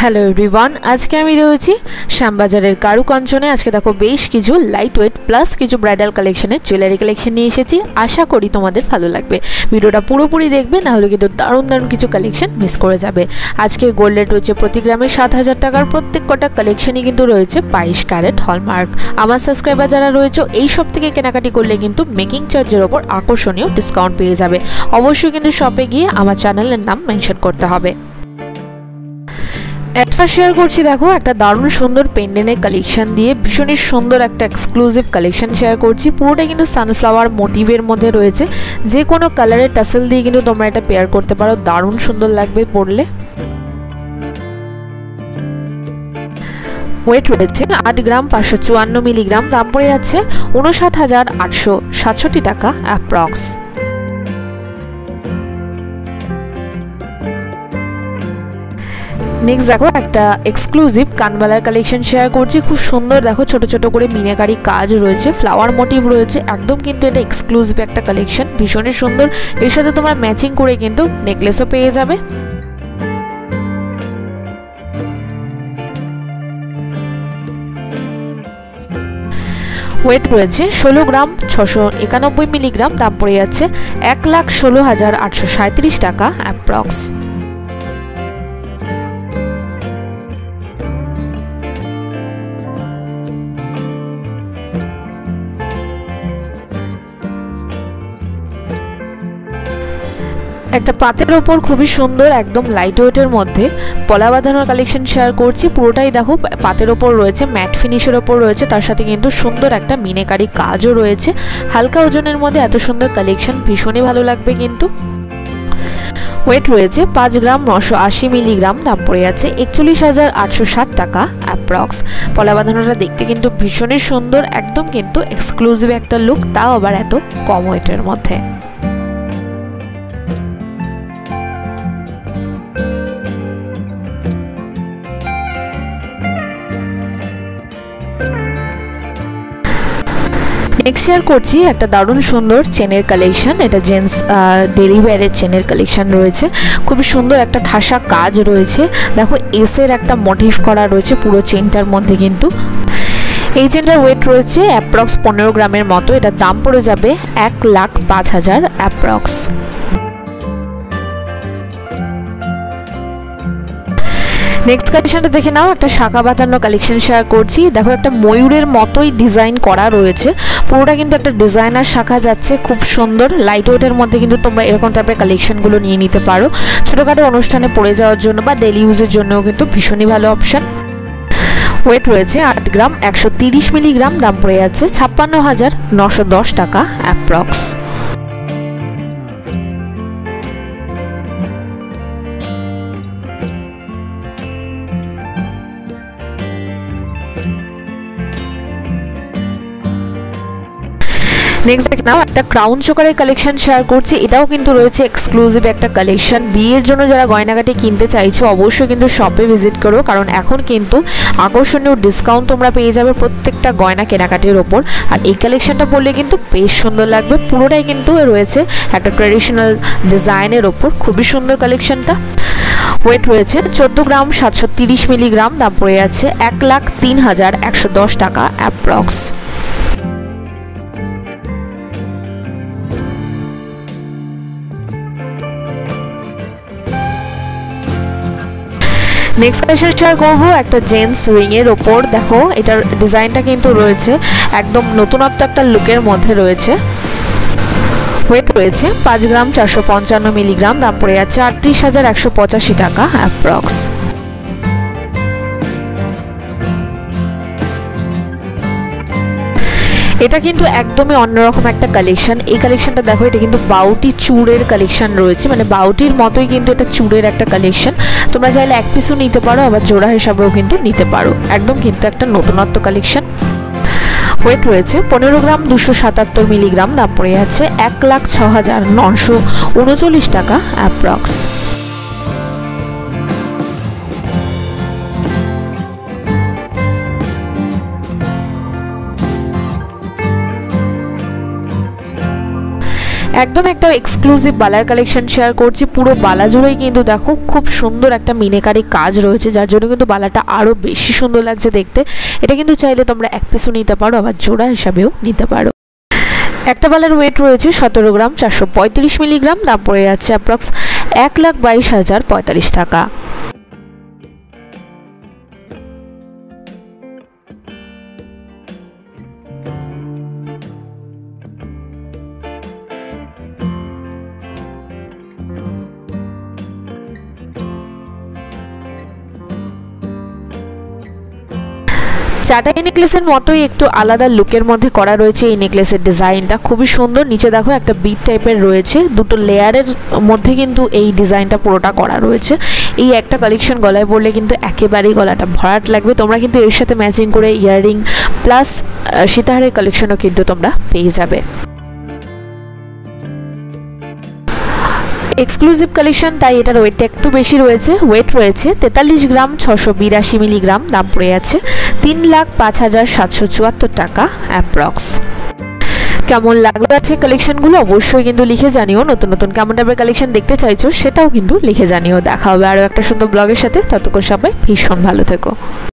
Hello everyone, আজকে আমি রয়েছি শ্যামবাজারের কারুকাঞ্চনে। আজকে দেখো বেশ কিছু লাইট ওয়েট প্লাস কিছু ব্রাইডাল কালেকশনের জুয়েলারি কালেকশন নিয়ে এসেছি। আশা করি তোমাদের ভালো লাগবে। ভিডিওটা পুরোপুরি দেখবে, না হলে কিন্তু দারুণ দারুণ কিছু কালেকশন মিস করে যাবে। আজকে গোল্ড রেট রয়েছে প্রতি গ্রামে 7,000 টাকার। প্রত্যেক কটা কালেকশনই কিন্তু রয়েছে 22 ক্যারেট হলমার্ক। আমার সাবস্ক্রাইবার যারা রয়েছে এই সব থেকে কেনাকাটি করলে কিন্তু মেকিং চার্জের ওপর আকর্ষণীয় ডিসকাউন্ট পেয়ে যাবে। অবশ্যই কিন্তু শপে গিয়ে আমার চ্যানেলের নাম মেনশন করতে হবে। একটা শেয়ার করছি, দেখো একটা দারুণ সুন্দর পেন্ডেন্টের কালেকশন দিয়ে ভীষণই সুন্দর একটা এক্সক্লুসিভ কালেকশন শেয়ার করছি। পুরোটা কিন্তু সানফ্লাওয়ার মোটিভের মধ্যে রয়েছে। যে কোনো কালারের টাসেল দিয়ে কিন্তু তোমরা এটা পেয়ার করতে পারো, দারুণ সুন্দর লাগবে পরলে। ওয়েট রয়েছে 8 গ্রাম 554 মিলিগ্রাম। দাম পড়ে যাচ্ছে 59,867 টাকা অ্যাপ্রক্স। নেক্সট দেখো একটা এক্সক্লুসিভ কানবালার কালেকশন শেয়ার করছি। খুব সুন্দর, দেখো ছোট ছোট করে মিনাকারি কাজ রয়েছে, ফ্লাওয়ার মোটিভ রয়েছে, একদম কিন্তু এটা এক্সক্লুসিভ একটা কালেকশন, ভীষণই সুন্দর। এর সাথে তোমরা ম্যাচিং করে কিন্তু নেকলেসও পেয়ে যাবে। ওয়েট রয়েছে 16 গ্রাম 691 মিলিগ্রাম। দাম পড়ে যাচ্ছে 1,16,837 টাকা অ্যাপ্রক্স। একটা পাতের ওপর খুবই সুন্দর একদম লাইট ওয়েটের মধ্যে পলা বাঁধানোর কালেকশন শেয়ার করছি। পুরোটাই দেখো পাতের ওপর রয়েছে, ম্যাট ফিনিশের ওপর রয়েছে, তার সাথে কিন্তু সুন্দর একটা মিনাকারি কাজও রয়েছে। হালকা ওজনের মধ্যে এত সুন্দর কালেকশন ভীষণই ভালো লাগবে কিন্তু। ওয়েট রয়েছে 5 গ্রাম 980 মিলিগ্রাম। দাম পড়ে যাচ্ছে 41,860 টাকা অ্যাপ্রক্স। পলা বাঁধানোটা দেখতে কিন্তু ভীষণই সুন্দর, একদম কিন্তু এক্সক্লুসিভ একটা লুক, তাও আবার এত কম ওয়েটের মধ্যে। নেক্সট শেয়ার করছি একটা দারুণ সুন্দর চেনের কালেকশন। এটা জেন্টস ডেলি ওয়্যারের চেনের কালেকশন রয়েছে। খুবই সুন্দর একটা ঠাসা কাজ রয়েছে, দেখো এসের একটা মোটিভ করা রয়েছে পুরো চেনটার মধ্যে কিন্তু। এই চেনটার ওয়েট রয়েছে অ্যাপ্রক্স 15 গ্রামের মতো। এটার দাম পড়ে যাবে 1,05,000 অ্যাপ্রক্স। নেক্সট কালেকশনটা দেখে নাও, একটা শাখা বাঁধানো কালেকশন শেয়ার করছি। দেখো একটা ময়ূরের মতোই ডিজাইন করা রয়েছে, পুরোটা কিন্তু একটা ডিজাইনার শাখা যাচ্ছে, খুব সুন্দর লাইট ওয়েটের মধ্যে কিন্তু তোমরা এরকম টাইপের কালেকশনগুলো নিয়ে নিতে পারো। ছোটোখাটো অনুষ্ঠানে পরে যাওয়ার জন্য বা ডেলি ইউজের জন্যও কিন্তু ভীষণই ভালো অপশান। ওয়েট রয়েছে 8 গ্রাম 130 মিলিগ্রাম। দাম পড়ে যাচ্ছে 56,910 টাকা অ্যাপ্রক্স। নেক্সট দেখ নাও একটা ক্রাউন চোকারের কালেকশন শেয়ার করছি। এটাও কিন্তু রয়েছে এক্সক্লুসিভ একটা কালেকশন। বিয়ের জন্য যারা গয়নাগাটি কিনতে চাইছো অবশ্যই কিন্তু শপে ভিজিট করো, কারণ এখন কিন্তু আকর্ষণীয় ডিসকাউন্ট তোমরা পেয়ে যাবে প্রত্যেকটা গয়না কেনাকাটির ওপর। আর এই কালেকশনটা পরলে কিন্তু বেশ সুন্দর লাগবে। পুরোটাই কিন্তু রয়েছে একটা ট্র্যাডিশনাল ডিজাইনের ওপর, খুবই সুন্দর কালেকশনটা। ওয়েট রয়েছে 14 গ্রাম 730 মিলিগ্রাম। দাম পড়ে যাচ্ছে 1,03,110 টাকা অ্যাপ্রক্স। নেক্সট কালেকশন শেয়ার করবো একটা জেন্টস রিং এর ওপর। দেখো এটার ডিজাইনটা কিন্তু রয়েছে একদম নতুনত্ব একটা লুকের মধ্যে রয়েছে। ওয়েট রয়েছে 5 গ্রাম 455 মিলিগ্রাম। দাম পড়ে যাচ্ছে 38,185 টাকা অ্যাপ্রক্স। এটা কিন্তু একদমই অন্যরকম একটা কালেকশন। এই কালেকশনটা দেখো, এটা কিন্তু বাউটি চূড়ের কালেকশন রয়েছে, মানে বাউটির মতোই কিন্তু এটা চূড়ের একটা কালেকশন। তোমরা চাইলে এক পিসও নিতে পারো, আবার জোড়া হিসাবেও কিন্তু নিতে পারো, একদম কিন্তু একটা নতুনত্ব কালেকশন। ওয়েট রয়েছে 15 গ্রাম 277 মিলিগ্রাম। দাম পড়ে যাচ্ছে 1,06,939 টাকা অ্যাপ্রক্স। একদম একটা এক্সক্লুসিভ বালার কালেকশন শেয়ার করছি। পুরো বালা জুড়েই কিন্তু দেখো খুব সুন্দর একটা মিনাকারি কাজ রয়েছে, যার জন্য কিন্তু বালাটা আরও বেশি সুন্দর লাগছে দেখতে। এটা কিন্তু চাইলে তোমরা এক পিসও নিতে পারো, আবার জোড়া হিসাবেও নিতে পারো। একটা বালার ওয়েট রয়েছে 17 গ্রাম 435 মিলিগ্রাম, দাম পড়ে যাচ্ছে অ্যাপ্রক্স 1,22,045 টাকা। চাটাই নেকলেসের মতোই একটু আলাদা লুকের মধ্যে করা রয়েছে এই নেকলেসের ডিজাইনটা, খুবই সুন্দর। নিচে দেখো একটা বিট টাইপের রয়েছে, দুটো লেয়ারের মধ্যে কিন্তু এই ডিজাইনটা পুরোটা করা রয়েছে। এই একটা কালেকশন গলায় পরলে কিন্তু একেবারেই গলাটা ভরাট লাগবে। তোমরা কিন্তু এর সাথে ম্যাচিং করে ইয়াররিং প্লাস সীতাহারের কালেকশনও কিন্তু তোমরা পেয়ে যাবে। এক্সক্লুসিভ কালেকশন, তাই এটার ওয়েটটা একটু বেশি রয়েছে। ওয়েট রয়েছে 43 গ্রাম 682 মিলিগ্রাম, দাম পড়ে যাচ্ছে 3,05,774 টাকা অ্যাপ্রক্স। কেমন লাগলো আছে কালেকশনগুলো অবশ্যই কিন্তু লিখে জানিও। নতুন নতুন কেমন টাইপের কালেকশন দেখতে চাইছো সেটাও কিন্তু লিখে জানিও। দেখা হবে আরও একটা সুন্দর ব্লগের সাথে, ততক্ষণ সবাই ভীষণ ভালো থেকো।